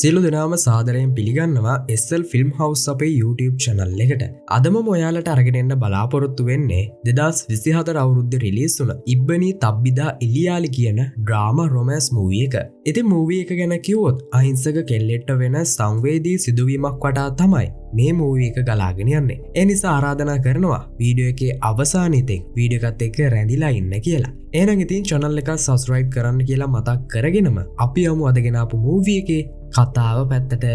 සියලු දෙනාම සාදරයෙන් පිළිගන්නවා SL ෆිල්ම් හවුස් අපේ YouTube channel එකට. අදම ඔයාලට අරගෙන එන්න බලාපොරොත්තු වෙන්නේ 2024 අවුරුද්දේ රිලීස් වුණ ඉබ්බනි තබ්බිදා ඉලියාලි කියන ඩ්‍රාමා රොමෑන්ස් මූවී එක. ඉතින් මූවී එක ගැන කිව්වොත් අහිංසක කෙල්ලෙක්ට වෙන සංවේදී සිදුවීමක් වටා තමයි මේ මූවී එක ගලාගෙන යන්නේ. ඒ නිසා ආරාධනා කරනවා වීඩියෝ එකේ අවසානයේදී වීඩියෝ එකත් එක්ක රැඳිලා ඉන්න කියලා. එහෙනම් ඉතින් channel එක subscribe කරන්න කියලා මතක් කරගෙනම අපි යමු අදගෙන ආපු මූවී එකේ කතාව පැත්තට.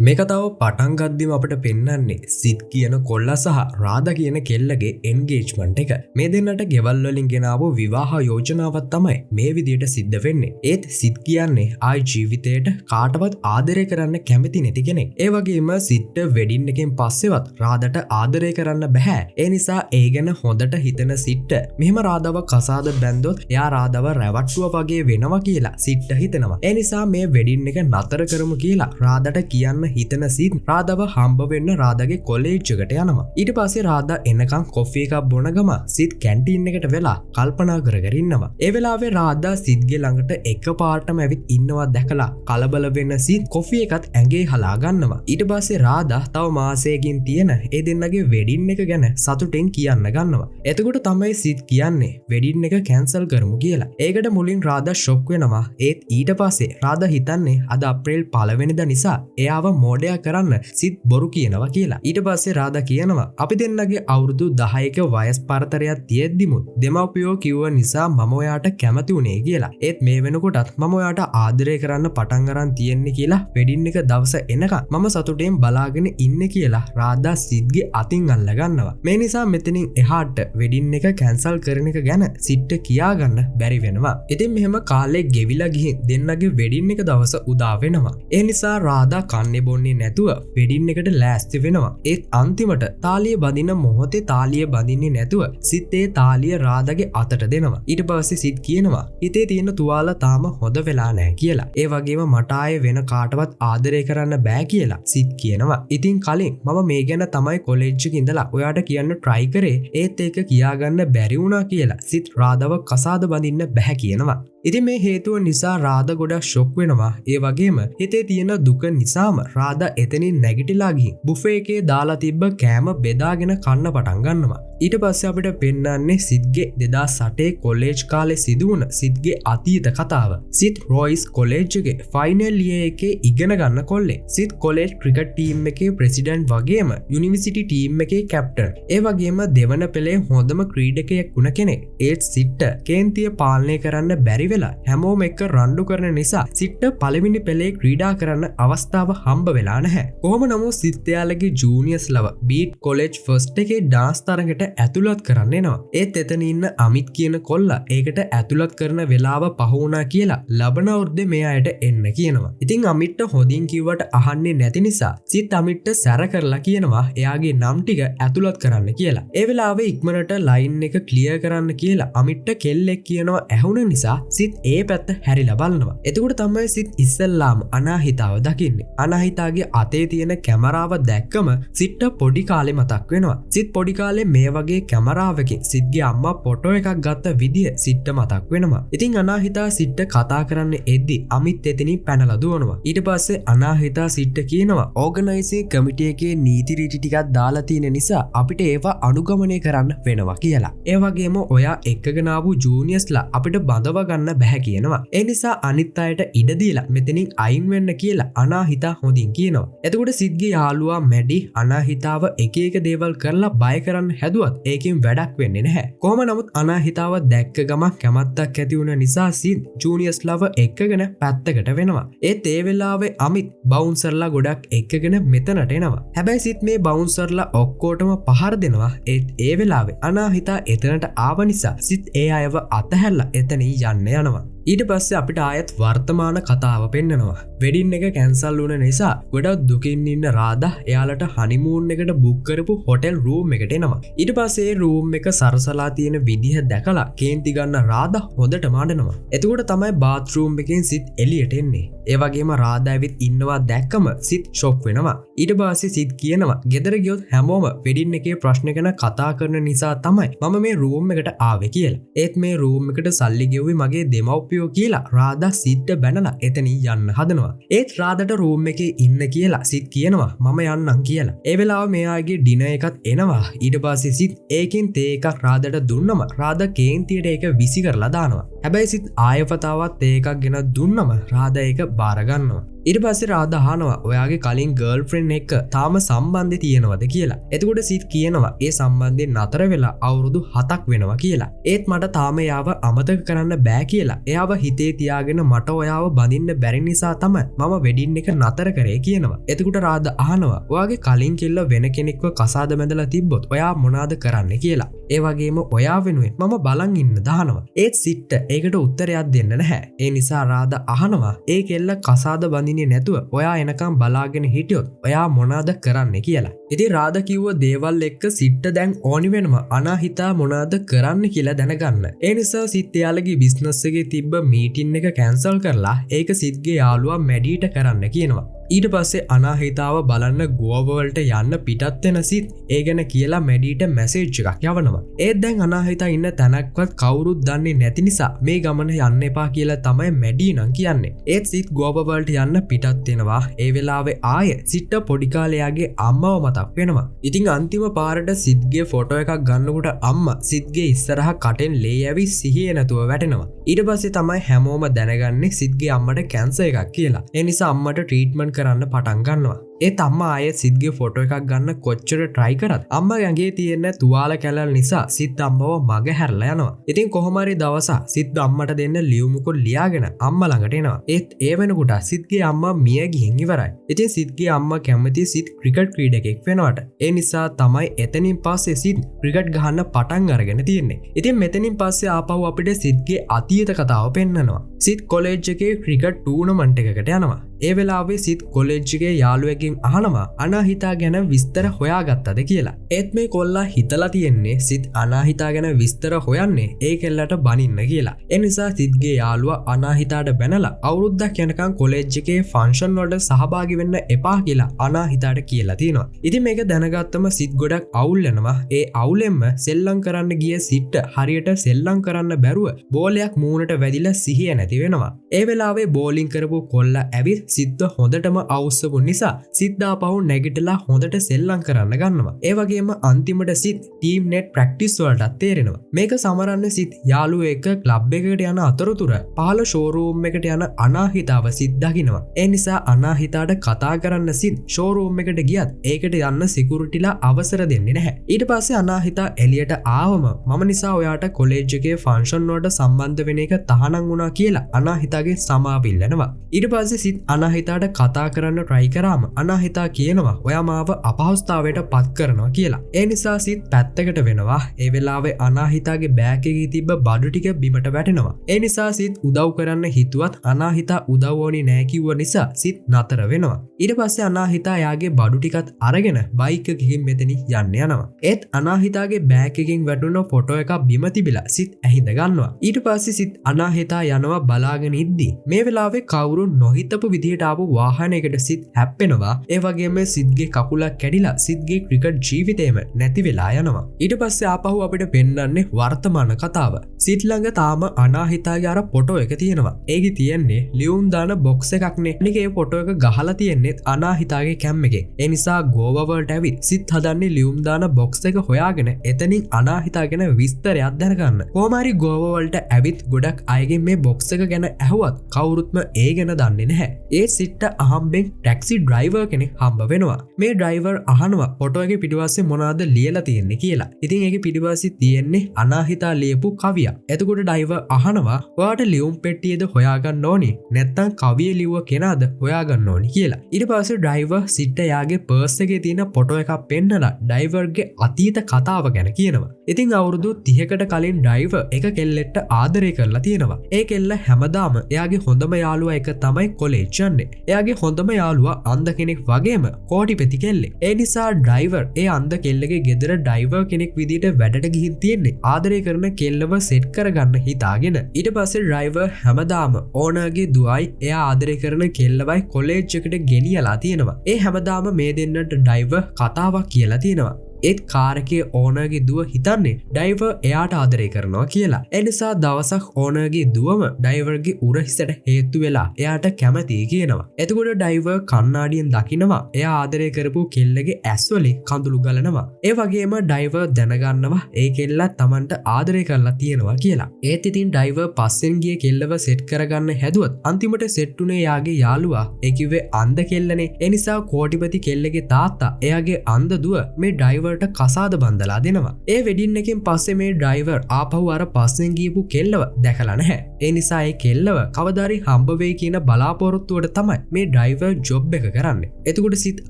මේ කතාව පටන් ගද්දිම අපිට පෙන්වන්නේ සිත් කියන කොල්ලා සහ රාධා කියන කෙල්ලගේ එන්ගේජ්මන්ට් එක. මේ දෙන්නට ගෙවල් වලින් ගෙනාවු විවාහ යෝජනාවක් තමයි මේ විදියට සිද්ධ වෙන්නේ. ඒත් සිත් කියන්නේ ආයි ජීවිතේට කාටවත් ආදරය කරන්න කැමති නැති කෙනෙක්. ඒ වගේම සිත් වෙඩින් එකෙන් පස්සෙවත් රාධාට ආදරය කරන්න බෑ. ඒ නිසා ඒ ගැන හොඳට හිතන සිත් මෙහෙම රාධාව කසාද බැන්දොත් එයා රාධාව රැවට්ටුවා වගේ වෙනවා කියලා සිත් හිතනවා. ඒ නිසා මේ වෙඩින් එක නතර කරමු කියලා රාධාට කියන්න හිතන සිත් රාධාව හම්බ වෙන්න රාධාගේ කොලෙජ් එකට යනවා. ඊට පස්සේ රාධා එනකන් කොෆි එකක් බොන ගම සිත් කැන්ටීන් එකට වෙලා කල්පනා කර කර ඉන්නවා. ඒ වෙලාවේ රාධා සිත්ගේ ළඟට එකපාරටම ඇවිත් ඉන්නවා දැකලා කලබල වෙන සිත් කොෆි එකත් ඇඟේ හලා ගන්නවා. ඊට පස්සේ රාධා තව මාසයකින් තියෙන ඒ දෙන්නගේ වෙඩින් එක ගැන සතුටෙන් කියන්න ගන්නවා. එතකොට තමයි සිත් කියන්නේ වෙඩින් එක කැන්සල් කරමු කියලා. ඒකට මුලින් රාධා ෂොක් වෙනවා. ඒත් ඊට පස්සේ රාධා හිතන්නේ අද අප්‍රේල් 1 වෙනිදා නිසා එයාව මෝඩයා කරන්න සිත් බොරු කියනවා කියලා. ඊට පස්සේ රාධා කියනවා අපි දෙන්නගේ අවුරුදු 10ක වයස් පරතරයක් තියෙද්දිමුත් දෙමව්පියෝ කිව්ව නිසා මම ඔයාට කැමති උනේ කියලා. ඒත් මේ වෙනකොටත් මම ඔයාට ආදරය කරන්න පටන් අරන් තියෙන්නේ කියලා වෙඩින් එක දවස එනකම් මම සතුටෙන් බලාගෙන ඉන්නේ කියලා රාධා සිත්ගේ අතින් අල්ල ගන්නවා. මේ නිසා මෙතනින් එහාට වෙඩින් එක කැන්සල් කරන එක ගැන සිත්ට කියා ගන්න බැරි වෙනවා. ඉතින් මෙහෙම කාලේ ගෙවිලා ගිහින් දෙන්නගේ වෙඩින් එක දවස උදා වෙනවා. ඒ නිසා රාධා කන්නේ බොන්නේ නැතුව වෙඩින් එකට ලෑස්ති වෙනවා. ඒත් අන්තිමට තාලිය බඳින මොහොතේ තාලිය බඳින්නේ නැතුව සිත් ඒ තාලිය රාධාගේ අතට දෙනවා. ඊට පස්සේ සිත් කියනවා හිතේ තියෙන තුවාල තාම හොද වෙලා නැහැ කියලා. ඒ වගේම මට ආයේ වෙන කාටවත් ආදරය කරන්න බෑ කියලා සිත් කියනවා. ඉතින් කලින් මම මේ ගැන තමයි කොලෙජ් එකේ ඉඳලා ඔයාට කියන්න try කරේ. ඒත් ඒක කියාගන්න බැරි වුණා කියලා සිත් රාධාව කසාද බඳින්න බෑ කියනවා. ඉතින් මේ හේතුව නිසා රාධා ගොඩක් ෂොක් වෙනවා. ඒ වගේම හිතේ තියෙන දුක නිසාම රාධා එතනින් නැගිටලා ගිහින් බුෆේ එකේ දාලා තිබ්බ කෑම බෙදාගෙන කන්න පටන් ගන්නවා. ඊට පස්සේ අපිට පෙන්වන්නේ සිත්ගේ 2008 කොලෙජ් කාලේ සිදු වුණ සිත්ගේ අතීත කතාව. සිත් රොයිස් කොලෙජ් එකේ ෆයිනල් ඉයර් එකේ ඉගෙන ගන්න කොල්ලේ. සිත් කොලෙජ් ක්‍රිකට් ටීම් එකේ ප්‍රෙසිඩන්ට් වගේම යුනිවර්සිටි ටීම් එකේ කැප්ටන්. ඒ වගේම දෙවන පෙළේ හොඳම ක්‍රීඩකයෙක් වුණ කෙනෙක්. ඒත් සිත්ට කේන්තිය පාලනය කරන්න බැරි වෙලා හැමෝම එක්ක රණ්ඩු කරන නිසා සිත්ට පළවෙනි පෙළේ ක්‍රීඩා කරන්න අවස්ථාව හම්බ වෙලා නැහැ. කොහොම නමුත් සිත් එයාලගේ ජූනියර්ස් ලව බීට් කොලෙජ් ෆස්ට් එකේ ඩාන්ස් තරඟට ඇතුළත් කරන්න එනවා. ඒත් එතන ඉන්න අමිත් කියන කොල්ලා ඒකට ඇතුළත් කරන වෙලාව පහ වුණා කියලා ලබන අවුරුද්දේ මෙයාට එන්න කියනවා. ඉතින් අමිත්ට හොදින් කිව්වට අහන්නේ නැති නිසා සිත් අමිත්ට සැර කරලා කියනවා එයාගේ නම් ටික ඇතුළත් කරන්න කියලා. ඒ වෙලාවේ ඉක්මනට ලයින් එක ක්ලියර් කරන්න කියලා අමිත්ට කෙල්ලෙක් කියනවා ඇහුණ නිසා සිත් ඒ පැත්ත හැරිලා බලනවා. එතකොට තමයි සිත් ඉස්සෙල්ලාම අනාහිතාව දකින්නේ. අනාහිතාගේ අතේ තියෙන කැමරාව දැක්කම සිත්ට පොඩි කාලේ මතක් වෙනවා. සිත් පොඩි කාලේ මේ වගේ කැමරාවකින් සිත්ගේ අම්මා ෆොටෝ එකක් ගත්ත විදිය සිත්ට මතක් වෙනවා. ඉතින් අනාහිතා සිත්ට කතා කරන්න එද්දි අමිත් එතනින් පැනලා දුවනවා. ඊට පස්සේ අනාහිතා සිත්ට කියනවා ඕගනයිසිං කමිටි එකේ නීති රීති ටිකක් දාලා තියෙන නිසා අපිට ඒවා අනුගමනය කරන්න වෙනවා කියලා. ඒ වගේම ඔයා එක්කගෙන ආපු ජූනියර්ස්ලා අපිට බඳව ගන්න බැහැ කියනවා. ඒ නිසා අනිත් අයට ඉඩ දීලා මෙතනින් අයින් වෙන්න කියලා අනාහිතා හොඳින් කියනවා. එතකොට සිත්ගේ යාළුවා මැඩි අනාහිතාව එක එක දේවල් කරලා බය කරන්න හැදුවත් ඒකෙන් වැඩක් වෙන්නේ නැහැ. කොහොම නමුත් අනාහිතාව දැක්ක ගම කැමැත්තක් ඇති වුණ නිසා සිත් ජූනියර්ස් ලව එක්කගෙන පැත්තකට වෙනවා. ඒත් ඒ වෙලාවේ අමිත් බවුන්සර්ලා ගොඩක් එක්කගෙන මෙතනට එනවා. හැබැයි සිත් මේ බවුන්සර්ලා ඔක්කොටම පහර දෙනවා. ඒත් ඒ වෙලාවේ අනාහිතා එතනට ආව නිසා සිත් ඒ අයව අතහැරලා එතනින් යන්න යනවා. ඊට පස්සේ අපිට ආයත් වර්තමාන කතාව පෙන්න්නනවා. වෙඩින් එක කැන්සල් වුන නිසා ගොඩක් දුකින් ඉන්න රාදා එයාලට හනිමූන් එකට බුක්කරපු හොටෙල් රූම් එකට එනවා. ඊට පස්සේ රූම් එක සරසලා තියෙන විදිහ දැකලා කේන්ති ගන්න රාදා හොඳට මාඩනවා. එතකොට තමයි බාත්රූම් එකෙන් සිත් එලියට එන්නේ. ඒවගේම රාදා ඇවිත් ඉන්නවා දැක්කම සිත් ෂොක් වෙනවා. ඊට පස්සේ සිත් කියනවා ගෙදර ගියොත් හැමෝම වෙඩින් එකේ ප්‍රශ්න ගැන කතා කරන නිසා තමයි මම මේ රූම් එකට ආවේ කියලා. ඒත් මේ රූම් එකට සල්ලි ගෙව්වේ මගේ දෙමව්පියෝ කියලා රාදා සිත්ට බැනලා එතනින් යන්න හදනවා. ඒත් රාදාට රූම් එකේ ඉන්න කියලා සිත් කියනවා මම යන්නම් කියලා. ඒ වෙලාව මෙයාගේ ඩිනර් එකත් එනවා. ඊට පස්සේ සිත් ඒකෙන් තේ එකක් රාදාට දුන්නම රාදා කේන්තියට ඒක විසි කරලා දානවා. හැබැයි සිත් ආයපතාවත් තේ එකක් ගෙන දුන්නම රාදා ඒක බාරගන්නවා. ඊට පස්සේ රාදා අහනවා ඔයාගේ කලින් ගර්ල්ෆ්‍රෙන්ඩ් එක්ක තාම සම්බන්ධය තියෙනවද කියලා. එතකොට සිත් කියනවා ඒ සම්බන්ධයෙන් නතර වෙලා අවුරුදු 7ක් වෙනවා කියලා. ඒත් මට තාම එයාව අමතක කරන්න බෑ කියලා. එයාව හිතේ තියාගෙන මට ඔයාව බඳින්න බැරි නිසා තමයි මම වෙඩින් එක නතර කරේ කියනවා. එතකොට රාදා අහනවා ඔයාගේ කලින් කෙල්ල වෙන කෙනෙක්ව කසාද බැඳලා තිබ්බොත් ඔයා මොනවාද කරන්නේ කියලා. ඒ වගේම ඔයා වෙනුවෙන් මම බලන් ඉන්න දානවා. ඒත් සිත්ට ඒකට උත්තරයක් දෙන්න නැහැ. ඒ නිසා රාදා අහනවා ඒ කෙල්ල කසාද බඳින්න නැතුව ඔයා එනකම් බලාගෙන හිටියොත් ඔයා මොනාද කරන්න කියලා. ඉතින් රාදා කිව්ව දේවල් එක්ක සිත්ට දැන් ඕනි වෙනවා අනාහිතා මොනාද කරන්න කියලා දැනගන්න. ඒ නිසා සිත් එයාලගේ බිස්නස් එකේ තිබ්බ මීටින් එක කැන්සල් කරලා ඒක සිත්ගේ යාළුවා මැඩීට කරන්න කියනවා. ඊට පස්සේ අනාහිතාව බලන්න ගෝවවලට යන්න පිටත් වෙන සිත් ඒ ගැන කියලා මැඩීට මැසේජ් එකක් යවනවා. ඒත් දැන් අනාහිතා ඉන්න තැනක්වත් කවුරුත් දන්නේ නැති නිසා මේ ගමන යන්න එපා කියලා තමයි මැඩී නම් කියන්නේ. ඒත් සිත් ගෝවවලට යන්න පිටත් වෙනවා. ඒ වෙලාවේ ආයේ සිට පොඩි කාලේ අම්මව මතක් වෙනවා. ඉතින් අන්තිම පාරට සිත්ගේ ෆොටෝ එකක් ගන්නකොට අම්මා සිත්ගේ ඉස්සරහ කටෙන් ලේ ඇවි සිහිය නැතුව වැටෙනවා. ඊට පස්සේ තමයි හැමෝම දැනගන්නේ සිත්ගේ අම්මට කැන්සර් එකක් කියලා. ඒ නිසා අම්මට ට්‍රීට්මන්ට් කරන්න පටන් ගන්නවා. ඒත් අම්මා ආයෙත් සිත්ගේ ෆොටෝ එකක් ගන්න කොච්චර try කරත් අම්මා ඇඟේ තියෙන තුවාල කැලල් නිසා සිත් අම්මව මග හැරලා යනවා. ඉතින් කොහොම හරි දවසක් සිත් අම්මට දෙන්න ලියුමකුත් ලියාගෙන අම්මා ළඟට එනවා. ඒත් ඒ වෙනකොට සිත්ගේ අම්මා මිය ගිහින් ඉවරයි. ඉතින් සිත්ගේ අම්මා කැමති සිත් ක්‍රිකට් ක්‍රීඩකෙක් වෙනවට. ඒ නිසා තමයි එතනින් පස්සේ සිත් ක්‍රිකට් ගහන්න පටන් අරගෙන තියෙන්නේ. ඉතින් මෙතනින් පස්සේ ආපහු අපිට සිත්ගේ අතීත කතාව පෙන්නනවා. සිත් කොලෙජ් එකේ ක්‍රිකට් ටූර්නමන්ට් එකකට යනවා. ඒ වෙලාවේ සිත් කොලෙජ් එකේ යාළුවෙක්ගෙන් අහනවා අනාහිතා ගැන විස්තර හොයාගත්තද කියලා. ඒත් මේ කොල්ලා හිතලා තියෙන්නේ සිත් අනාහිතා ගැන විස්තර හොයන්නේ ඒ කෙල්ලට බනින්න කියලා. ඒ නිසා සිත්ගේ යාළුවා අනාහිතාට බැනලා අවුරුද්දක් යනකම් කොලෙජ් එකේ ෆන්ක්ෂන් වලට සහභාගී වෙන්න එපා කියලා අනාහිතාට කියලා තියෙනවා. ඉතින් මේක දැනගත්තම සිත් ගොඩක් අවුල් වෙනවා. ඒ අවුලෙන්ම සෙල්ලම් කරන්න ගිය සිත් හරියට සෙල්ලම් කරන්න බැරුව බෝලයක් මූණට වැදිලා සිහිය නැති වෙනවා. ඒ වෙලාවේ බෝලින් කරපු කොල්ලා ඇවිත් සිත්ව හොඳටම අවුස්සපු නිසා සිත් ආපහු නැගිටලා හොඳට සෙල්ලම් කරන්න ගන්නවා. ඒ වගේම අන්තිමට සිත් ටීම් නෙට් ප්‍රැක්ටිස් වලටත් තේරෙනවා. මේක සමරන්න සිත් යාළුවෝ එක්ක ක්ලබ් එකකට යන අතරතුර පහළ ෂෝරූම් එකට යන අනාහිතාව සිත් දකිනවා. ඒ නිසා අනාහිතාට කතා කරන්න සිත් ෂෝරූම් එකට ගියත් ඒකට යන්න සිකියුරිටිලා අවසර දෙන්නේ නැහැ. ඊට පස්සේ අනාහිතා එළියට ආවම මම නිසා ඔයාට කොලෙජ් එකේ ෆන්ක්ෂන් වලට සම්බන්ධ වෙන එක තහනම් වුණා කියලා අනාහිතාගේ සමාව ඉල්ලනවා. ඊට පස්සේ සිත් අනාහිතාට කතා කරන්න try කරාම අනාහිතා කියනවා ඔයා මාව අපහසුතාවයට පත් කරනවා කියලා. ඒ නිසා සිත් පැත්තකට වෙනවා. ඒ වෙලාවේ අනාහිතාගේ බෑග් එකේ තිබ්බ බඩු ටික බිමට වැටෙනවා. ඒ නිසා සිත් උදව් කරන්න හිතුවත් අනාහිතා උදව් ඕනි නෑ කිව්ව නිසා සිත් නතර වෙනවා. ඊට පස්සේ අනාහිතා යාගේ බඩු ටිකත් අරගෙන බයික් එකකින් මෙතනින් යන්න යනවා. ඒත් අනාහිතාගේ බෑග් එකකින් වැටුණු ෆොටෝ එකක් බිම තිබිලා සිත් ඇහිඳ ගන්නවා. ඊට පස්සේ සිත් අනාහිතා යනවා බලාගෙන ඉද්දි මේ වෙලාවේ කවුරු නොහිතපු විදිහට ආපු වාහනයකට සිත් හැප්පෙනවා. ඒ වගේම සිත්ගේ කකුලක් කැඩිලා සිත්ගේ ක්‍රිකට් ජීවිතේම නැති වෙලා යනවා. ඊට පස්සේ ආපහු අපිට පෙන්වන්නේ වර්තමාන කතාව. සිත් ළඟ තාම අනාහිතාගේ අර ෆොටෝ එක තියෙනවා. ඒකේ තියෙන්නේ ලියුම් දාන බොක්ස් එකක්නේ. අනික ඒ ෆොටෝ එක ගහලා තියෙන්නේ අනාහිතාගේ කැම් එකේ. ඒ නිසා ගෝවා වලට ඇවිත් සිත් හදන්නේ ලියුම් දාන බොක්ස් එක හොයාගෙන එතනින් අනාහිතා ගැන විස්තරයක් දැනගන්න. කොහොම හරි ගෝවා වලට ඇවිත් ගොඩක් අයගෙන් මේ බොක්ස් එක ගැන ඇහුවත් කවුරුත්ම ඒ ගැන දන්නේ නැහැ. ඒ සිට්ට අහම්බෙන් ටැක්සි ඩ්‍රයිවර් කෙනෙක් හම්බ වෙනවා. මේ ඩ්‍රයිවර් අහනවා ෆොටෝ එකේ පිටිපස්සේ මොනවද ලියලා තියෙන්නේ කියලා. ඉතින් ඒකේ පිටිපස්සේ තියෙන්නේ අනාහිතා ලියපු කවියක්. එතකොට ඩ්‍රයිවර් අහනවා ඔයාට ලියුම් පෙට්ටියද හොයාගන්න ඕනේ නැත්නම් කවිය ලියුව කෙනාද හොයාගන්න ඕනේ කියලා. ඊට පස්සේ ඩ්‍රයිවර් සිට්ට යාගේ පර්ස් එකේ තියෙන ෆොටෝ එකක් පෙන්නලා ඩ්‍රයිවර්ගේ අතීත කතාව ගැන කියනවා. ඉතින් අවුරුදු 30කට කලින් ඩ්‍රයිවර් එක කෙල්ලෙක්ට ආදරය කරලා තියෙනවා. ඒ කෙල්ල හැමදාම එයාගේ හොඳම යාළුවා එක තමයි කොලෙජ් යන්නේ. එයාගේ හොඳම යාළුවා අන්ධ කෙනෙක් වගේම කෝටිපති කෙල්ලෙක්. ඒ නිසා ඩ්‍රයිවර් ඒ අන්ධ කෙල්ලගේ ගෙදර ඩ්‍රයිවර් කෙනෙක් විදිහට වැඩට ගිහින් තියෙන්නේ. ආදරය කරන කෙල්ලව සෙට් කරගන්න හිතාගෙන. ඊට පස්සේ ඩ්‍රයිවර් හැමදාම ඕනර්ගේ දුවයි එයා ආදරය කරන කෙල්ලවයි කොලෙජ් එකට ගෙනියලා තියෙනවා. ඒ හැමදාම මේ දෙන්නට ඩ්‍රයිවර් කතාවක් කියලා තියෙනවා. ඒත් කාරකේ ඕනර්ගේ දුව හිතන්නේ ඩ්‍රයිවර් එයාට ආදරය කරනවා කියලා. එනිසා දවසක් ඕනර්ගේ දුවම ඩ්‍රයිවර්ගේ උරහිසට හේතු වෙලා එයාට කැමතියි කියනවා. එතකොට ඩ්‍රයිවර් කණ්ණාඩියෙන් දකිනවා එයා ආදරය කරපු කෙල්ලගේ ඇස්වලින් කඳුළු ගලනවා. ඒ වගේම ඩ්‍රයිවර් දැනගන්නවා ඒ කෙල්ලා Tamanට ආදරය කරලා තියෙනවා කියලා. ඒත් ඉතින් ඩ්‍රයිවර් පස්සෙන් ගිය කෙල්ලව සෙට් කරගන්න හැදුවත් අන්තිමට සෙට් උනේ යාගේ යාළුවා. ඒ කිව්වේ අන්ධ කෙල්ලනේ. ඒ නිසා කෝටිපති කෙල්ලගේ තාත්තා එයාගේ අන්ධ දුව මේ ඩ්‍රයිවර් කසාද බන්දලා දෙනවා. ඒ වෙඩින් එකෙන් පස්සේ මේ ඩ්‍රයිවර් ආපහු අර පස්සෙන් ගියපු කෙල්ලව දැකලා නැහැ. ඒ නිසා ඒ කෙල්ලව කවදාරි හම්බ වෙයි කියන බලාපොරොත්තුවට තමයි මේ ඩ්‍රයිවර් ජොබ් එක කරන්නේ. එතකොට සිත්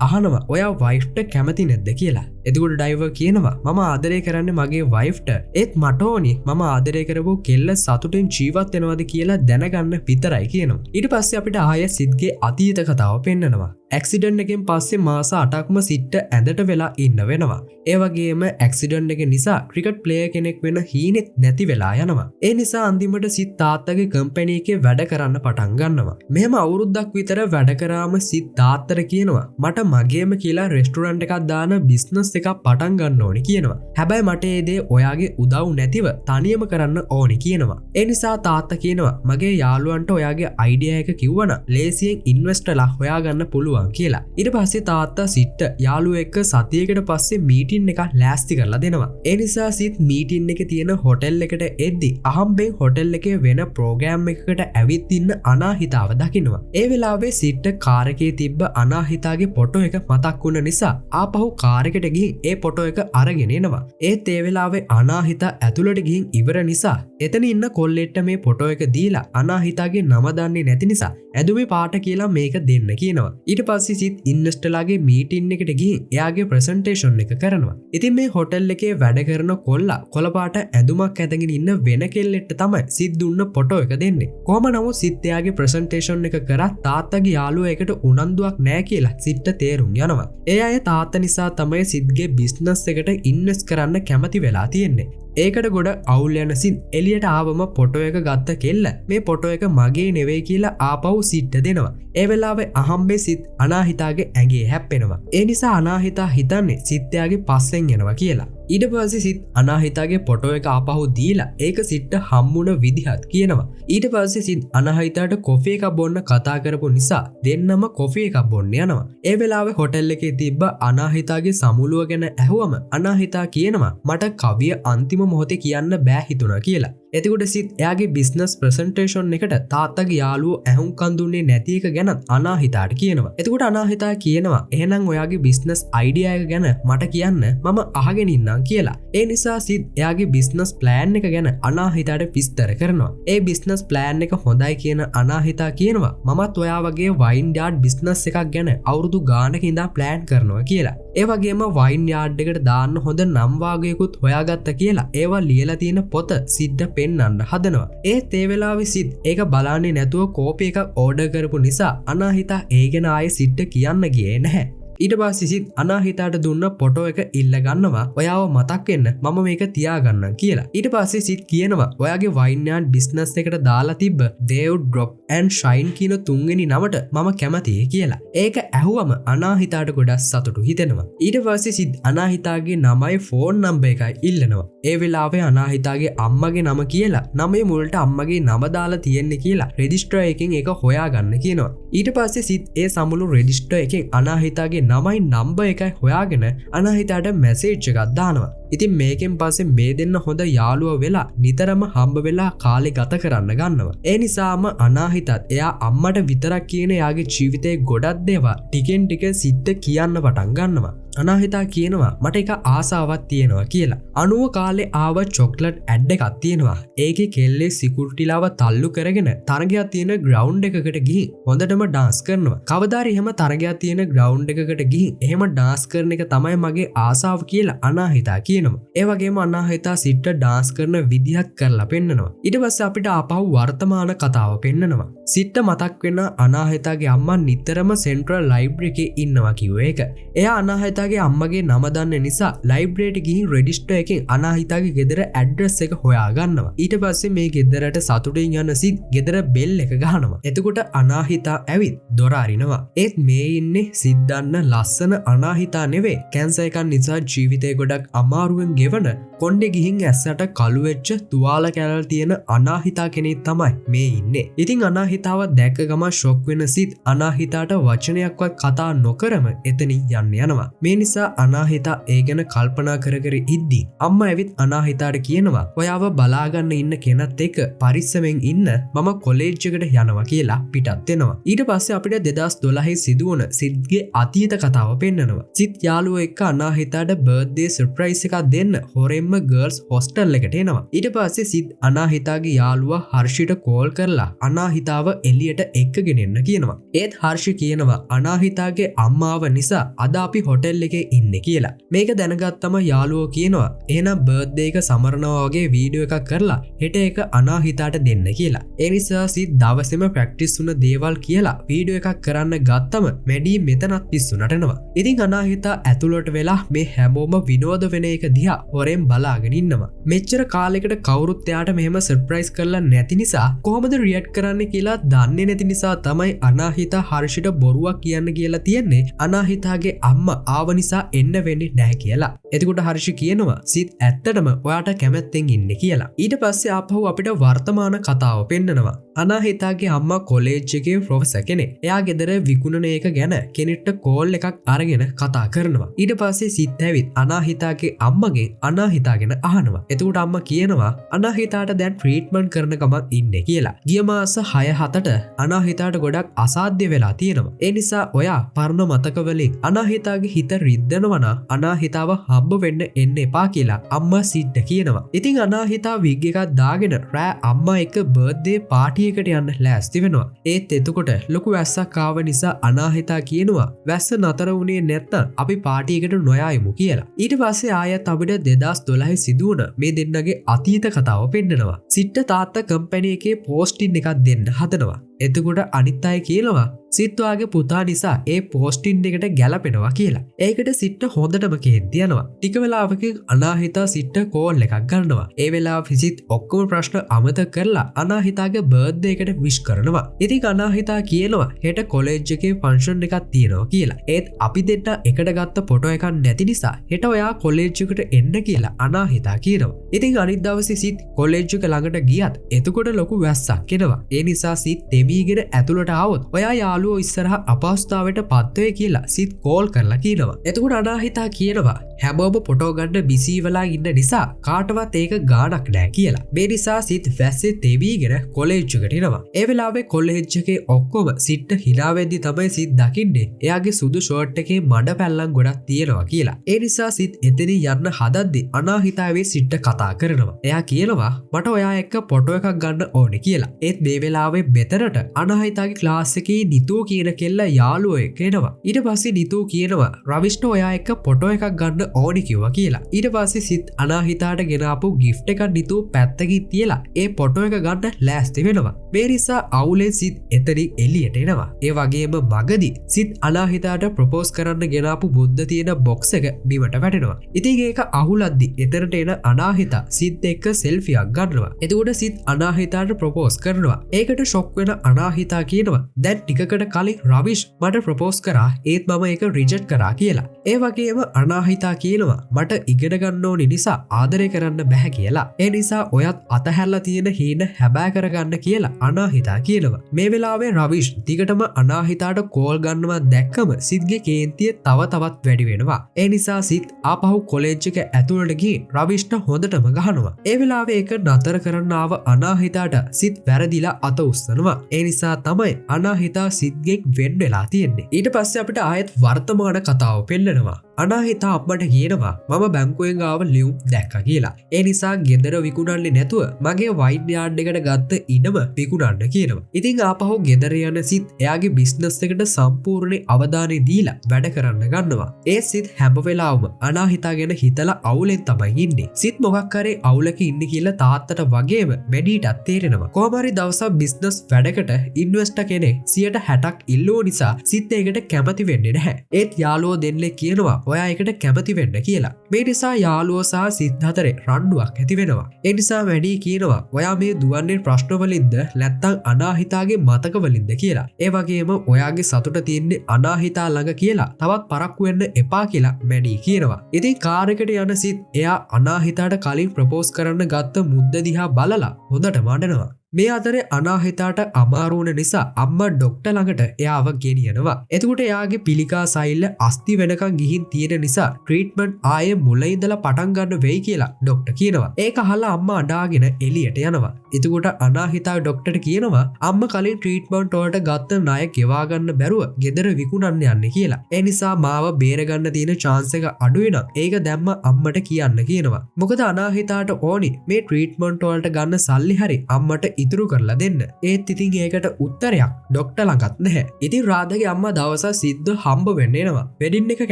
අහනවා ඔයා වයිෆ්ට කැමති නැද්ද කියලා. එතකොට ඩ්‍රයිවර් කියනවා මම ආදරය කරන්නේ මගේ වයිෆ්ට. ඒත් මට ඕනි මම ආදරය කරපු කෙල්ල සතුටින් ජීවත් වෙනවද කියලා දැනගන්න විතරයි කියනවා. ඊට පස්සේ අපිට ආයෙ සිත්ගේ අතීත කතාව පෙන්නනවා. ඇක්සිඩන්ට් එකෙන් පස්සේ මාස 8ක්ම සිට්ට ඇඳට වෙලා ඉන්න වෙනවා. ඒ වගේම ඇක්සිඩන්ට් එක නිසා ක්‍රිකට් ප්ලේයර් කෙනෙක් වෙන හීනෙත් නැති වෙලා යනවා. ඒ නිසා අන්තිමට සිත් තාත්තගේ කම්පැනි එකේ වැඩ කරන්න පටන් ගන්නවා. මෙහෙම අවුරුද්දක් විතර වැඩ කරාම සිත් තාත්තට කියනවා මට මගේම කියලා රෙස්ටුරන්ට් එකක් දාන බිස්නස් එකක් පටන් ගන්න ඕනි කියනවා. හැබැයි මට ඒ දේ ඔයාගේ උදව් නැතිව තනියම කරන්න ඕනි කියනවා. ඒ නිසා තාත්තා කියනවා මගේ යාළුවන්ට ඔයාගේ අයිඩියා එක කිව්වනම් ලේසියෙන් ඉන්වෙස්ටර්ලා හොයාගන්න පුළුවන් කියලා. ඊට පස්සේ තාත්තා සිට්ට යාළුවෙක් එක්ක සතියකට පස්සේ මීටින් එකක් ලෑස්ති කරලා දෙනවා. ඒ නිසා සිත් මීටින් එකේ තියෙන හොටෙල් එකට එද්දි අහම්බෙන් හොටෙල් එකේ වෙන ප්‍රෝග්‍රෑම් එකකට ඇවිත් ඉන්න අනාහිතාව දකිනවා. ඒ වෙලාවේ සිට්ට කාර් එකේ තිබ්බ අනාහිතාගේ ෆොටෝ එක මතක් වුණ නිසා ආපහු කාර් එකට ගිහින් ඒ ෆොටෝ එක අරගෙන එනවා. ඒත් ඒ වෙලාවේ අනාහිතා ඇතුළට ගිහින් ඉවර නිසා එතන ඉන්න කොල්ලෙට්ට මේ ෆොටෝ එක දීලා අනාහිතාගේ නම දන්නේ නැති නිසා ඇදුමේ පාට කියලා මේක දෙන්න කියනවා. ඊට පස්සේ සිත් ඉන්වෙස්ටර්ලාගේ මීටින් එකට ගිහින් එයාගේ ප්‍රසන්ටේෂන් එක කරනවා. ඉතින් මේ හොටෙල් එකේ වැඩ කරන කොල්ලා කොළපාට ඇඳුමක් ඇඳගෙන ඉන්න වෙන කෙල්ලෙක්ට තමයි සිත් දුන්න ෆොටෝ එක දෙන්නේ. කොහොම නමුත් සිත් එයාගේ ප්‍රසන්ටේෂන් එක කරත් තාත්තගේ යාළුවා එකට උනන්දුවක් නැහැ කියලා සිත්ට තේරුම් යනවා. ඒ අය තාත්තා නිසා තමයි සිත්ගේ බිස්නස් එකට ඉන්වෙස්ට් කරන්න කැමති වෙලා තියෙන්නේ. ඒකට ගොඩ අවුල් යන සිත් එලියට ආවම ෆොටෝ එක ගත්ත කෙල්ල මේ ෆොටෝ එක මගේ නෙවෙයි කියලා ආපහු සිට්ට දෙනවා. ඒ වෙලාවේ අහම්බේ සිත් අනාහිතාගේ ඇඟේ හැප්පෙනවා. ඒ නිසා අනාහිතා හිතන්නේ සිත්යාගේ පස්සෙන් යනවා කියලා. ඊට පස්සේ සිත් අනාහිතාගේ ෆොටෝ එක ආපහු දීලා ඒක සිට්ට හම්බුන විදිහත් කියනවා. ඊට පස්සේ සිත් අනාහිතාට කොෆි එකක් බොන්න කතා කරපු නිසා දෙන්නම කොෆි එකක් බොන්න යනවා. ඒ වෙලාවේ හොටෙල් එකේ තිබ්බ අනාහිතාගේ සමුළුව ගැන ඇහුවම අනාහිතා කියනවා මට කවිය අන්තිම මොහොතේ කියන්න බෑ හිතුණා කියලා. එතකොට සිත් එයාගේ බිස්නස් ප්‍රසන්ටේෂන් එකට තාත්තගේ යාළුවෝ ඇහුම්කන් දුන්නේ නැති එක ගැන අනාහිතාට කියනවා. එතකොට අනාහිතා කියනවා එහෙනම් ඔයාගේ බිස්නස් අයිඩියා එක ගැන මට කියන්න මම අහගෙන ඉන්නම් කියලා. ඒ නිසා සිත් එයාගේ බිස්නස් ප්ලෑන් එක ගැන අනාහිතාට විස්තර කරනවා. ඒ බිස්නස් ප්ලෑන් එක හොඳයි කියන අනාහිතා කියනවා මමත් ඔයා වගේ වයින් යාඩ් බිස්නස් එකක් ගැන අවුරුදු ගානක ඉඳන් ප්ලෑන් කරනවා කියලා. ඒ වගේම වයින් යාඩ් එකට දාන්න හොඳ නම් වාගයකුත් හොයාගත්ත කියලා ඒවා ලියලා තියෙන පොත සිද්ද පෙන්නන්න හදනවා. ඒත් ඒ වෙලාවේ සිත් ඒක බලන්නේ නැතුව කෝපි එකක් ඕඩර් කරපු නිසා අනාහිතා ඒ ගැන ආයේ සිද්ද කියන්න ගියේ නැහැ. ඊට පස්සේ සිත් අනාහිතාට දුන්න ෆොටෝ එක ඉල්ල ගන්නවා ඔයාව මතක් වෙන්න මම මේක තියාගන්නම් කියලා. ඊට පස්සේ සිත් කියනවා ඔයාගේ වයින් යාඩ් බිස්නස් එකට දාලා තිබ්බ දේව් ඩ්‍රොප් ඇන්ඩ් ෂයින් කියන තුන්වෙනි නමට මම කැමතියි කියලා. ඒක ඇහුවම අනාහිතාට ගොඩක් සතුටු හිතෙනවා. ඊට පස්සේ සිත් අනාහිතාගේ නමයි ෆෝන් නම්බර් එකයි ඉල්ලනවා. ඒ වෙලාවේ අනාහිතාගේ අම්මගේ නම කියලා නමේ මුලට අම්මගේ නම දාලා තියෙන්නේ කියලා රෙජිස්ටර් එකෙන් ඒක හොයාගන්න කියනවා. ඊට පස්සේ සිත් ඒ සමුළු රෙජිස්ටර් එකෙන් අනාහිතාගේ නමයි නම්බ එකයි හොයාගෙන අනාහිතාට මැසේජ් එකක් දානවා. ඉතින් මේකෙන් පස්සේ මේ දෙන්න හොඳ යාළුව වෙලා නිතරම හම්බ වෙලා කාලේ ගත කරන්න ගන්නවා. ඒ නිසාම අනාහිතත් එයා අම්මට විතරක් කියන එයාගේ ජීවිතේ ගොඩක් දේවල් ටිකෙන් ටික සිද්ධ කියන්න පටන් ගන්නවා. අනාහිතා කියනවා මට එක ආසාවක් තියෙනවා කියලා. 90 කාලේ ආව චොක්ලට් ඇඩ් එකක් තියෙනවා. ඒකේ කෙල්ලේ සිකියුරිටිලාව තල්ලු කරගෙන තරගයක් තියෙන ග්‍රවුන්ඩ් එකකට ගිහින් හොඳටම ඩාන්ස් කරනවා. කවදාරි එහෙම තරගයක් තියෙන ග්‍රවුන්ඩ් එකකට ගිහින් එහෙම ඩාන්ස් කරන එක තමයි මගේ ආසාව කියලා අනාහිතා කියනවා. ඒ වගේම අනාහිතා සිට ඩාන්ස් කරන විදිහක් කරලා පෙන්නනවා. ඊට පස්සේ අපිට ආපහු වර්තමාන කතාව පෙන්නනවා. සිට මතක් වෙන අනාහිතාගේ අම්මා නිතරම සෙන්ට්‍රල් ලයිබ්‍රරි එකේ ඉන්නවා කිව්ව එක. එයා අනාහිතාගේ අම්මගේ නම දන්න නිසා ලයිබ්‍රරියට ගිහින් රෙජිස්ටර් එකෙන් අනාහිතාගේ ගෙදර ඇඩ්‍රස් එක හොයා ගන්නවා. ඊට පස්සේ මේ ගෙදරට සතුටින් යන සිත් ගෙදර බෙල් එක ගහනවා. එතකොට අනාහිතා ඇවිත් දොර අරිනවා. ඒත් මේ ඉන්නේ සිත් දන්න ලස්සන අනාහිතා නෙවෙයි. කැන්සර් එකක් නිසා ජීවිතේ ගොඩක් අමාරුවෙන් ගෙවන කොණ්ඩේ ගිහින් ඇස්සට කළු වෙච්ච තුවාල කැලල් තියෙන අනාහිතා කෙනෙක් තමයි මේ ඉන්නේ. ඉතින් අනාහිතාව දැක්ක ගම ෂොක් වෙන සිත් අනාහිතාට වචනයක්වත් කතා නොකරම එතනින් යන්න යනවා. මේ නිසා අනාහිතා ඒ ගැන කල්පනා කර කර ඉද්දී අම්මා ඇවිත් අනාහිතාට කියනවා ඔයාව බලාගන්න ඉන්න කෙනත් එක්ක පරිස්සමෙන් ඉන්න මම කොලේජ් එකට යනවා කියලා පිටත් වෙනවා. ඊට පස්සේ අපිට 2012 සිදුවන සිත්ගේ අතීත කතාව පෙන්නනවා. සිත් යාළුවෝ එක්ක අනාහිතාට බර්ත්ඩේ සර්ප්‍රයිස් එකක් දෙන්න හොරෙන්ම ගර්ල්ස් හොස්ටල් එකට එනවා. ඊට පස්සේ සිත් අනාහිතාගේ යාළුවා හර්ෂිට කෝල් කරලා අනාහිතාව එළියට එක්කගෙන එන්න කියනවා. ඒත් හර්ෂි කියනවා අනාහිතාගේ අම්මාව නිසා අද අපි හොටෙල් එකේ ඉන්නේ කියලා. මේක දැනගත්තම යාළුවෝ කියනවා එහෙනම් බර්ත්ඩේ එක සමරනවා වගේ වීඩියෝ එකක් කරලා හෙට එක අනාහිතාට දෙන්න කියලා. ඒ නිසා සිත් දවසේම ප්‍රැක්ටිස් වුණ දේවල් කියලා වීඩියෝ එකක් කරන්න ගත්තම මැඩි මෙතනත් පිස්සු නටනවා. ඉතින් අනාහිතා ඇතුළට වෙලා මේ හැමෝම විනෝද වෙන එක දිහා හොරෙන් බලාගෙන ඉන්නවා. මෙච්චර කාලයකට කවුරුත් එයාට මෙහෙම සර්ප්‍රයිස් කරලා නැති නිසා කොහොමද රියැක්ට් කරන්න කියලා දන්නේ නැති නිසා තමයි අනාහිතා හර්ෂිට බොරුවක් කියන්න කියලා තියන්නේ අනාහිතාගේ අම්මා ආව නිසා එන්න වෙන්නේ නැහැ කියලා. එතකොට හර්ෂි කියනවා සිත් ඇත්තටම ඔයාට කැමැත්තෙන් ඉන්නේ කියලා. ඊට පස්සේ ආපහු අපිට වර්තමාන කතාව පෙන්නනවා. අනාහිතාගේ අම්මා කොලේජ් එකේ ප්‍රොෆෙසර් කෙනෙක්. එයා ගෙදර විකුණන එක ගැන කෙනෙක්ට කෝල් එකක් අරගෙන කතා කරනවා. ඊට පස්සේ සිත් ඇවිත් අනාහිතාගේ අම්මගේ අනාහිතා ගැන අහනවා. එතකොට අම්මා කියනවා අනාහිතාට දැන් ට්‍රීට්මන්ට් කරන ගමන් ඉන්නේ කියලා. ගිය මාස 6-7ට අනාහිතාට ගොඩක් අසාධ්‍ය වෙලා තියෙනවා. ඒ නිසා ඔයා පරණ මතක වලින් අනාහිතාගේ හිත රිද්දනවා අනාහිතාව හම්බ වෙන්න එන්න එපා කියලා අම්මා සිද්ද කියනවා. ඉතින් අනාහිතා විග් එකක් දාගෙන රෑ අම්මා එක්ක බර්ත්ඩේ පාටි එකට යන්න ලෑස්ති වෙනවා. ඒත් එතකොට ලොකු වැස්සක් ආව නිසා අනාහිතා කියනවා වැස්ස නතර වුණේ නැත්නම් අපි පාටි එකට නොයයිමු කියලා. ඊට පස්සේ ආයෙත් අපිට 2012 සිදුවන මේ දෙන්නගේ අතීත කතාව පෙන්නනවා. සිට්ට තාත්තා කම්පැනි එකේ පෝස්ටින් එකක් දෙන්න හදනවා. එතකොට අනිත් අය කියනවා සිත්වාගේ පුතා නිසා ඒ පෝස්ටින් එකට ගැලපෙනවා කියලා. ඒකට සිට්ට හොඳටම කේන්ති යනවා. ටික වෙලාවකින් අනාහිතා සිට්ට කෝල් එකක් ගන්නවා. ඒ වෙලාව සිත් ඔක්කොම ප්‍රශ්න අමතක කරලා අනාහිතාගේ බර්ත්ඩේ එකට විශ් කරනවා. ඉතින් අනාහිතා කියනවා හෙට කොලෙජ් එකේ ෆන්ක්ෂන් එකක් තියෙනවා කියලා. ඒත් අපි දෙන්න එකට ගත්ත ෆොටෝ එකක් නැති නිසා හෙට ඔයා කොලෙජ් එකට එන්න කියලා අනාහිතා කියනවා. ඉතින් අනිත් දවසේ සිත් කොලෙජ් එක ළඟට ගියත් එතකොට ලොකු වැස්සක් එනවා. ඒ නිසා සිත් දෙවිගෙන ඇතුළට ආවොත් ඔයා යාළුවෝ ඉස්සරහ අපහසුතාවයට පත්වේ කියලා සිත් කෝල් කරලා කියනවා. එතකොට අනාහිතා කියනවා හැමෝම ෆොටෝ ගන්න බිසි වෙලා ඉන්න නිසා කාටවත් ඒක ගාණක් නැහැ කියලා. මේ නිසා සිත් වැස්සේ තෙවිගෙන කොලෙජ් එකට එනවා. ඒ වෙලාවේ කොලෙජ් එකේ ඔක්කොම සිට්ට hina වෙද්දි තමයි සිත් දකින්නේ එයාගේ සුදු ෂෝට් එකේ මඩ පැල්ලම් ගොඩක් තියෙනවා කියලා. ඒ නිසා සිත් එතනින් යන්න හදද්දි අනාහිතාවේ සිට්ට කතා කරනවා. එයා කියනවා මට ඔයා එක්ක ෆොටෝ එකක් ගන්න ඕනේ කියලා. ඒත් මේ වෙලාවේ මෙතනට අනාහිතාගේ ක්ලාස් එකේ නිතූ කියන කෙල්ල යාළුවෝ එක්ක එනවා. ඊට පස්සේ නිතූ කියනවා රවිෂ්ට ඔයා එක්ක ෆොටෝ එකක් ගන්න ඕනි කිව්වා කියලා. ඊට පස්සේ සිත් අනාහිතාට ගෙනාපු ගිෆ්ට් එකක් නිතූ පැත්තකින් තියලා ඒ ෆොටෝ එක ගන්න ලෑස්ති වෙනවා. මේ නිසා අවුලෙන් සිත් එතනින් එළියට එනවා. ඒ වගේම මගදී සිත් අනාහිතාට ප්‍රොපෝස් කරන්න ගෙනාපු බුද්ධ තියෙන බොක්ස් එක බිමට වැටෙනවා. ඉතින් ඒක අහුලද්දි එතනට එන අනාහිතා සිත් එක්ක සෙල්ෆියක් ගන්නවා. එතකොට සිත් අනාහිතාට ප්‍රොපෝස් කරනවා. ඒකට ෂොක් වෙන අනාහිතා කියනවා දැන් ටිකකට කලින් රවිෂ් මට ප්‍රොපෝස් කරා ඒත් මම ඒක රිජෙක්ට් කරා කියලා. ඒ වගේම අනාහිතා කියනවා මට ඉගෙන ගන්න ඕනි නිසා ආදරය කරන්න බැහැ කියලා. ඒ නිසා ඔයත් අතහැරලා තියෙන හීන හැබෑ කරගන්න කියලා අනාහිතා කියනවා. මේ වෙලාවේ රවිෂ් දිගටම අනාහිතාට කෝල් ගන්නවා දැක්කම සිත්ගේ කේන්තිය තව තවත් වැඩි වෙනවා. ඒ නිසා සිත් ආපහු කොලෙජ් එක ඇතුළට ගිහින් රවිෂ්ට හොඳටම ගහනවා. ඒ වෙලාවේ ඒක නතර කරන්න ආව අනාහිතාට සිත් වැරදිලා අත උස්සනවා. ඒ නිසා තමයි අනාහිතා සිත්ගෙන් වෙන් වෙලා තියෙන්නේ. ඊට පස්සේ අපිට ආයෙත් වර්තමාන කතාව පෙන්නනවා. අනාහිතා අප්මට කියනවා මම බැංකුවෙන් ආව ලියුම් දැක්ක කියලා. ඒ නිසා ගෙදර විකුණන්නේ නැතුව මගේ වයින් යාඩ් එකට ගත්ත ඉඩම විකුණන්න කියනවා. ඉතින් ආපහු ගෙදර යන සිත් එයාගේ බිස්නස් එකට සම්පූර්ණ අවධානය දීලා වැඩ කරන්න ගන්නවා. ඒ සිත් හැම වෙලාවම අනාහිතා ගැන හිතලා අවුලෙන් තමයි ඉන්නේ. සිත් මොකක් හරි අවුලක ඉන්නේ කියලා තාත්තට වගේම වැඩිටත් තේරෙනවා. කොහොම හරි දවසක් බිස්නස් වැඩකට ඉන්වෙස්ටර් කෙනෙක් 60ක් ඉල්ලුව නිසා සිත් ඒකට කැමති වෙන්නේ නැහැ. ඒත් යාළුවෝ දෙන්නෙක් කියනවා ඔයා එකට කැමති වෙන්න කියලා. මේ නිසා යාළුවෝ සහ සිත් අතරේ රණ්ඩුවක් ඇති වෙනවා. ඒ නිසා වැඩි කියනවා ඔයා මේ දුවන්නේ ප්‍රශ්න වලින්ද නැත්නම් අනාහිතාගේ මතක වලින්ද කියලා. ඒ වගේම ඔයාගේ සතුට තියෙන්නේ අනාහිතා ළඟ කියලා තවත් පරක්කු වෙන්න එපා කියලා වැඩි කියනවා. ඉතින් කාර් එකට යන සිත් එයා අනාහිතාට කලින් ප්‍රොපෝස් කරන්න ගත්ත මුද්ද දිහා බලලා හොඳට මඩනවා. මේ අතරේ අනාහිතාට අමාරු වුණ නිසා අම්මා ඩොක්ටර් ළඟට එයාව ගෙනියනවා. එතකොට එයාගේ පිළිකා සෛල අස්ති වෙනකන් ගිහින් තියෙන නිසා ට්‍රීට්මන්ට් ආයේ මුල ඉඳලා පටන් ගන්න වෙයි කියලා ඩොක්ටර් කියනවා. ඒක අහලා අම්මා අඬාගෙන එළියට යනවා. එතකොට අනාහිතා ඩොක්ටර්ට කියනවා අම්මා කලින් ට්‍රීට්මන්ට් වලට ගත්ත ණය ගෙවා ගන්න බැරුව ගෙදර විකුණන්න යන්නේ කියලා. ඒ නිසා මාව බේර ගන්න තියෙන chance එක අඩු වෙනවා. ඒක දැම්ම අම්මට කියන්න කියනවා. මොකද අනාහිතාට ඕනි මේ ට්‍රීට්මන්ට් වලට ගන්න සල්ලි හරි අම්මට ඉතුරු කරලා දෙන්න. ඒත් ඉතින් ඒකට උත්තරයක් ඩොක්ටර් ළඟත් නැහැ. ඉතින් රාධාගේ අම්මා දවසක් සිද්ද හම්බ වෙන්න එනවා. වෙඩින් එක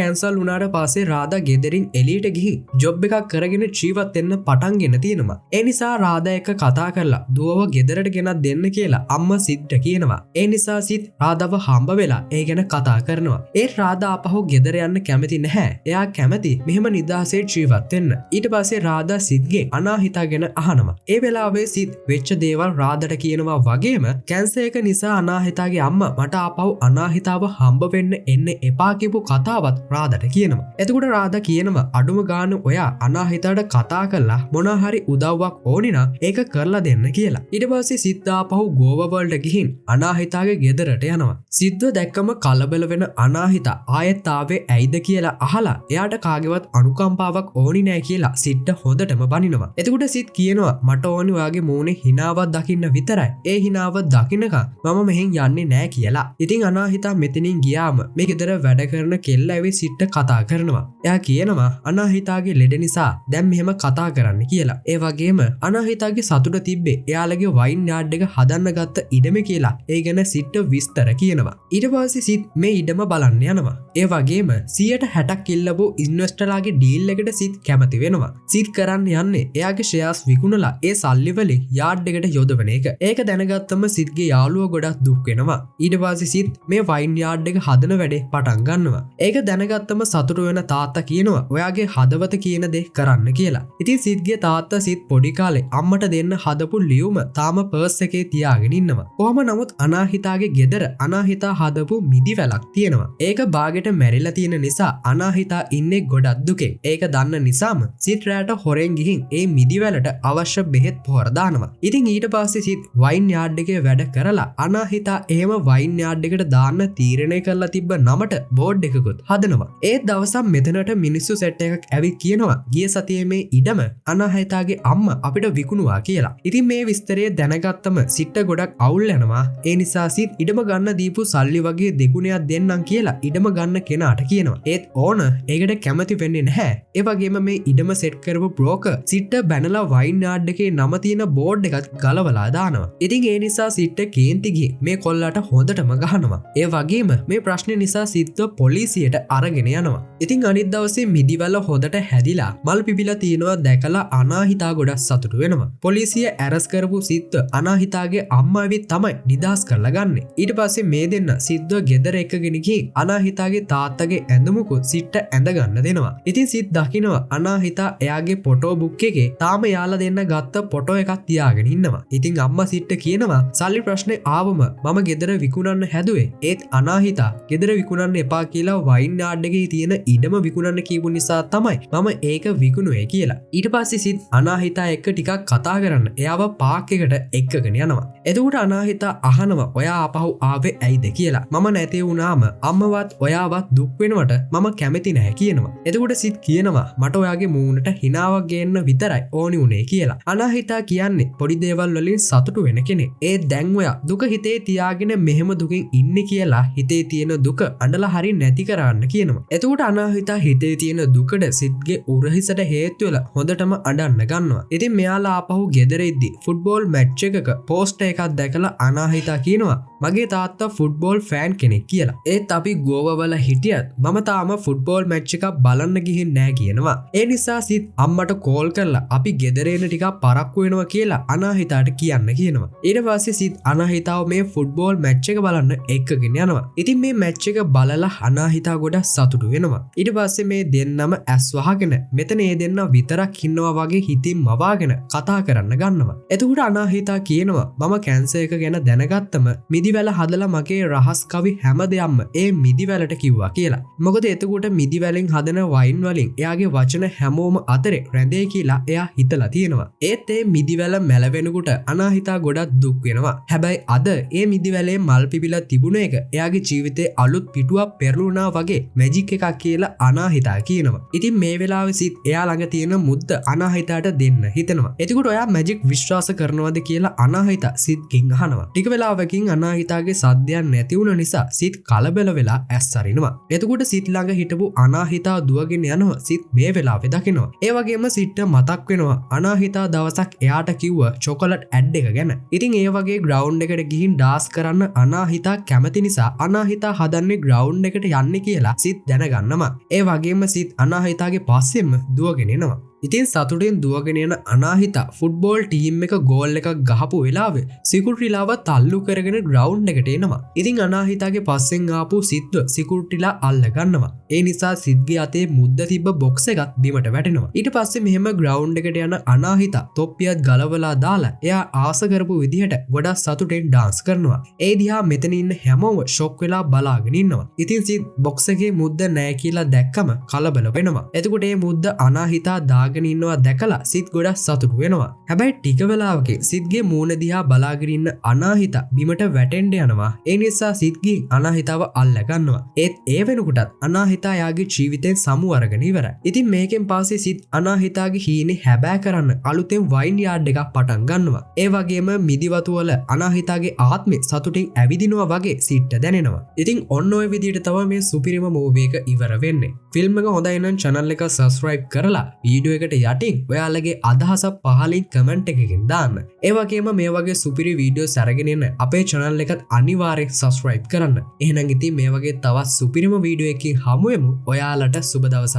කැන්සල් වුණාට පස්සේ රාධා ගෙදරින් එළියට ගිහින් ජොබ් එකක් කරගෙන ජීවත් වෙන්න පටන්ගෙන තියෙනවා. ඒ නිසා රාධා එක්ක කතා කරලා දුවව ගෙදරට ගෙනත් දෙන්න කියලා අම්මා සිද්ට කියනවා. ඒ නිසා සිත් රාධාව හම්බ වෙලා ඒ ගැන කතා කරනවා. ඒත් රාධා ආපහු ගෙදර යන්න කැමති නැහැ. එයා කැමති මෙහෙම නිදහසේ ජීවත් වෙන්න. ඊට පස්සේ රාධා සිද්ගේ අනාහිතා ගැන අහනවා. ඒ වෙලාවේ සිත් වෙච්ච දේවල් රාධට කියනවා වගේම කැන්සර් එක නිසා අනාහිතාගේ අම්මා මට ආපහු අනාහිතාව හම්බ වෙන්න එන්න එපා කියපු කතාවත් රාධට කියනවා. එතකොට රාධා කියනවා අඩුම ගාන ඔයා අනාහිතාට කතා කරලා මොනවා හරි උදව්වක් ඕනි නම් ඒක කරලා දෙන්න කියලා. ඊට පස්සේ සිත් ආපහු ගෝවා වලට ගිහින් අනාහිතාගේ ගෙදරට යනවා. සිද්ද දැක්කම කලබල වෙන අනාහිතා ආයෙත් ආවේ ඇයිද කියලා අහලා එයාට කාගේවත් අනුකම්පාවක් ඕනි නෑ කියලා සිද්ට හොඳටම බනිනවා. එතකොට සිත් කියනවා මට ඕනි ඔයාගේ මූණේ හිනාවක් දකින්න විතරයි. ඒ හිනාව දකින්නක මම මෙහෙන් යන්නේ නෑ කියලා. ඉතින් අනාහිතා මෙතනින් ගියාම මේ ගෙදර වැඩ කරන කෙල්ල ඇවිත් සිට්ට කතා කරනවා. එයා කියනවා අනාහිතාගේ ලෙඩ නිසා දැන් මෙහෙම කතා කරන්න කියලා. ඒ වගේම අනාහිතාගේ සතුට තිබ්බේ එයාලගේ වයින් යාඩ් එක හදන්න ගත්ත ඉඩම කියලා. ඒ ගැන සිට්ට විස්තර කියනවා. ඊට පස්සේ සිත් මේ ඉඩම බලන්න යනවා. ඒ වගේම 160ක් ඉල්ලපු ඉන්වෙස්ටර්ලාගේ ඩීල් එකට සිත් කැමති වෙනවා. සිත් කරන්න යන්නේ එයාගේ ෂෙයාර්ස් විකුණලා ඒ සල්ලි වලින් යාඩ් එකට යොදවන එක. ඒක දැනගත්තම සිත්ගේ යාළුවෝ ගොඩක් දුක් වෙනවා. ඊට පස්සේ සිත් මේ වයින් යාඩ් එක හදන වැඩේ පටන් ගන්නවා. ඒක දැනගත්තම සතුටු වෙන තාත්තා කියනවා ඔයාගේ හදවත කියන දේ කරන්න කියලා. ඉතින් සිත්ගේ තාත්තා සිත් පොඩි කාලේ අම්මට දෙන්න හදපු ලියුම තාම පර්ස් එකේ තියාගෙන ඉන්නවා. කොහොම නමුත් අනාහිතාගේ ගෙදර අනාහිතා හදපු මිදි වැලක් තියෙනවා. ඒක බාගෙට මැරිලා තියෙන නිසා අනාහිතා ඉන්නේ ගොඩක් දුකෙන්. ඒක දන්න නිසාම සිත් රැට හොරෙන් ගිහින් ඒ මිදි වැලට අවශ්‍ය බෙහෙත් පොහොර දානවා. ඉතින් ඊට පස්සේ සිත් වයින් යාඩ් එකේ වැඩ කරලා අනාහිතා එහෙම වයින් යාඩ් එකට දාන්න තීරණය කරලා තිබ්බ නමට බෝඩ් එකකුත් හදනවා. ඒ දවසක් මෙතනට මිනිස්සු සෙට් එකක් ඇවිත් කියනවා ගිය සතියේ මේ ඉඩම අනාහිතාගේ අම්මා අපිට විකුණුවා කියලා. ඉතින් මේ විස්තරය දැනගත්තම සිට්ට ගොඩක් අවුල් යනවා. ඒ නිසා සිත් ඉඩම ගන්න දීපු සල්ලි වගේ දෙගුණයක් දෙන්නම් කියලා ඉඩම ගන්න කෙනාට කියනවා. ඒත් ඕන ඒකට කැමති වෙන්නේ නැහැ. ඒ වගේම මේ ඉඩම සෙට් කරපු බ්‍රෝකර් සිට්ට බැනලා වයින් යාඩ් එකේ නම තියෙන බෝඩ් එකත් ගලවලා දානවා. ඉතින් ඒ නිසා සිට්ට කේන්ති ගිහින් මේ කොල්ලට හොඳටම ගහනවා. ඒ වගේම මේ ප්‍රශ්නේ නිසා සිත්ව පොලිසියට අරගෙන යනවා. ඉතින් අනිත් දවසේ මිදිවල හොඳට හැදිලා මල් පිපිලා තියෙනවා දැකලා අනාහිතා ගොඩක් සතුටු වෙනවා. පොලිසිය ඇරස් කරපු සිත්ව අනාහිතාගේ අම්මා ඇවිත් තමයි නිදහස් කරලා ගන්නෙ. ඊට පස්සේ මේ දෙන්න සිත්ව ගෙදර එක්කගෙන ගිහින් අනාහිතාගේ තාත්තගේ ඇඳුමකුත් සිට්ට ඇඳ ගන්න දෙනවා. ඉතින් සිත් දකිනවා අනාහිතා එයාගේ ෆොටෝ බුක් එකේ තාම යාලා දෙන්න ගත්ත ෆොටෝ එකක් තියාගෙන ඉන්නවා. ඉතින් අම්ම සිට්ට කියනවා සල්ලි ප්‍රශ්නය ආවම මම ගෙදර විකුණන්න හැදුවේ ඒත් අනාහිතා ගෙදර විකුණන්න එපා කියලා වයින් යාඩ්ඩගේ තියෙන ඉඩම විකුණන්න කියපු නිසා තමයි මම ඒක විකුණුවේ කියලා. ඊට පස්සේ සිත් අනාහිතා එක්ක ටිකක් කතා කරන්න එයාව පාක් එකට එක්කගෙන යනවා. එතකොට අනාහිතා අහනවා ඔයා ආපහු ආවේ ඇයිද කියලා. මම නැති වුණාම අම්මවත් ඔයාවත් දුක් වෙනවට මම කැමති නැහැ කියනවා. එතකොට සිත් කියනවා මට ඔයාගේ මූණට හිනාවක් ගේන්න විතරයි ඕනි උනේ කියලා. අනාහිතා කියන්නේ පොඩි දේවල් වලින් සතුටු වෙන කෙනෙක්. ඒ දැන් ඔයා දුක හිතේ තියාගෙන මෙහෙම දුකින් ඉන්නේ කියලා හිතේ තියෙන දුක අඬලා හරි නැති කරන්න කියනවා. එතකොට අනාහිතා හිතේ තියෙන දුකට සිත්ගේ උරහිසට හේතු වෙලා හොඳටම අඬන්න ගන්නවා. ඉතින් මෙයාලා ආපහු ගෙදර ඉද්දි ෆුට්බෝල් මැච් එකක පෝස්ටර් එකක් දැකලා අනාහිතා කියනවා මගේ තාත්තා ෆුට්බෝල් ෆෑන් කෙනෙක් කියලා. ඒත් අපි ගෝවවල හිටියත් මම තාම ෆුට්බෝල් මැච් එකක් බලන්න ගිහින් නෑ කියනවා. ඒ නිසා සිත් අම්මට කෝල් කරලා අපි ගෙදර එන ටිකක් පරක්කු වෙනවා කියලා අනාහිතාට කියන්න කියනවා. ඊට පස්සේ සිත් අනාහිතාව මේ ෆුට්බෝල් මැච් එක බලන්න එක්කගෙන යනවා. ඉතින් මේ මැච් එක බලලා අනාහිතා ගොඩක් සතුටු වෙනවා. ඊට පස්සේ මේ දෙන්නම ඇස් වහගෙන මෙතන ඒ දෙන්න විතරක් ඉන්නවා වගේ හිතින් මවාගෙන කතා කරන්න ගන්නවා. එතකොට අනාහිතා කියනවා මම කැන්සර් එක ගැන දැනගත්තම මිදිවැල හදලා මගේ රහස් කවි හැම දෙයක්ම ඒ මිදිවැලට කිව්වා කියලා. මොකද එතකොට මිදිවැලෙන් හදන වයින් වලින් එයාගේ වචන හැමෝම අතරේ රැඳේ කියලා එයා හිතලා තියෙනවා. ඒත් ඒ මිදිවැල මැලවෙනකොට අනාහිතා ගොඩක් දුක් වෙනවා. හැබැයි අද ඒ මිදිවැලේ මල් පිපිලා තිබුණ එක එයාගේ ජීවිතේ අලුත් පිටුවක් පෙරළුණා වගේ මැජික් එකක් කියලා අනාහිතා කියනවා. ඉතින් මේ වෙලාවේ සිත් එයා ළඟ තියෙන මුද්ද අනාහිතාට දෙන්න හිතනවා. එතකොට ඔයා මැජික් විශ්වාස කරනවද කියලා අනාහිතා සිත්ගෙන් අහනවා. ටික වෙලාවකින් අනාහිතාගේ සද්දයක් නැති වුණ නිසා සිත් කලබල වෙලා ඇස් අරිනවා. එතකොට සිත් ළඟ හිටපු අනාහිතා දුවගෙන යනවා සිත් මේ වෙලාවේ දකිනවා. ඒ වගේම සිත්ට මතක් වෙනවා අනාහිතා දවසක් එයාට කිව්ව චොකලට් ඇඩ් එක ගැන. ඉතින් ඒ වගේ ග්‍රවුන්ඩ් එකට ගිහින් ඩාන්ස් කරන්න අනාහිතා කැමති නිසා අනාහිතා හදන්නේ ග්‍රවුන්ඩ් එකට යන්නේ කියලා සිත් දැනගන්නවා. ඒ වගේම සිත් අනාහිතාගේ පස්සෙම දුවගෙන එනවා. ඉතින් සතුටෙන් දුවගෙන යන අනාහිතා ෆුට්බෝල් ටීම් එක ගෝල් එකක් ගහපු වෙලාවේ සිකුරිටිලාව තල්ලු කරගෙන ග්‍රවුන්ඩ් එකට එනවා. ඉතින් අනාහිතාගේ පස්සෙන් ආපු සිත්ව සිකුරිටිලා අල්ල ගන්නවා. ඒ නිසා සිත්ගේ අතේ මුද්ද තිබ්බ බොක්ස් එකත් බිමට වැටෙනවා. ඊට පස්සේ මෙහෙම ග්‍රවුන්ඩ් එකට යන අනාහිතා තොප්පියත් ගලවලා දාලා එයා ආස කරපු විදිහට ගොඩක් සතුටෙන් ඩාන්ස් කරනවා. ඒ දිහා මෙතන ඉන්න හැමෝම ෂොක් වෙලා බලාගෙන ඉන්නවා. ඉතින් සිත් බොක්ස් එකේ මුද්ද නැහැ කියලා දැක්කම කලබල වෙනවා. එතකොට මේ මුද්ද අනාහිතා ගෙන ඉන්නවා දැකලා සිත් ගොඩක් සතුටු වෙනවා. හැබැයි ටික වෙලාවකින් සිත්ගේ මූණ දිහා බලාගෙන ඉන්න අනාහිතා බිමට වැටෙන්න යනවා. ඒ නිසා සිත්ගේ අනාහිතාව අල්ල ගන්නවා. ඒත් ඒ වෙනකොටත් අනාහිතා යාගේ ජීවිතෙන් සමු අරගෙන ඉවරයි. ඉතින් මේකෙන් පස්සේ සිත් අනාහිතාගේ හීනේ හැබෑ කරන්න අලුතෙන් වයින් යාඩ් එකක් පටන් ගන්නවා. ඒ වගේම මිදිවතු වල අනාහිතාගේ ආත්මෙ සතුටින් ඇවිදිනවා වගේ සිත්ට දැනෙනවා. ඉතින් ඔන්න ඔය විදිහට තමයි මේ සුපිරිම මූවි එක ඉවර වෙන්නේ. ෆිල්ම් එක හොඳයි නම් channel එක subscribe කරලා වීඩියෝ එකට යටින් ඔයාලගේ අදහස පහලින් කමෙන්ට් එකකින් දාන්න. ඒ වගේම මේ වගේ සුපිරි වීඩියෝස් අරගෙන එන්න අපේ channel එකත් අනිවාර්යෙන් subscribe කරන්න. එහෙනම් ඉතින් මේ වගේ තවත් සුපිරිම වීඩියෝ එකකින් හමු වෙමු. ඔයාලට සුබ දවසක්.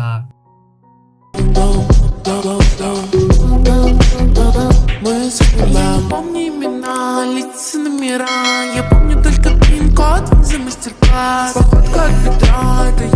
Помни имена, лица номера. Я помню только пин-код за мастер-класс. Походка от бедра, это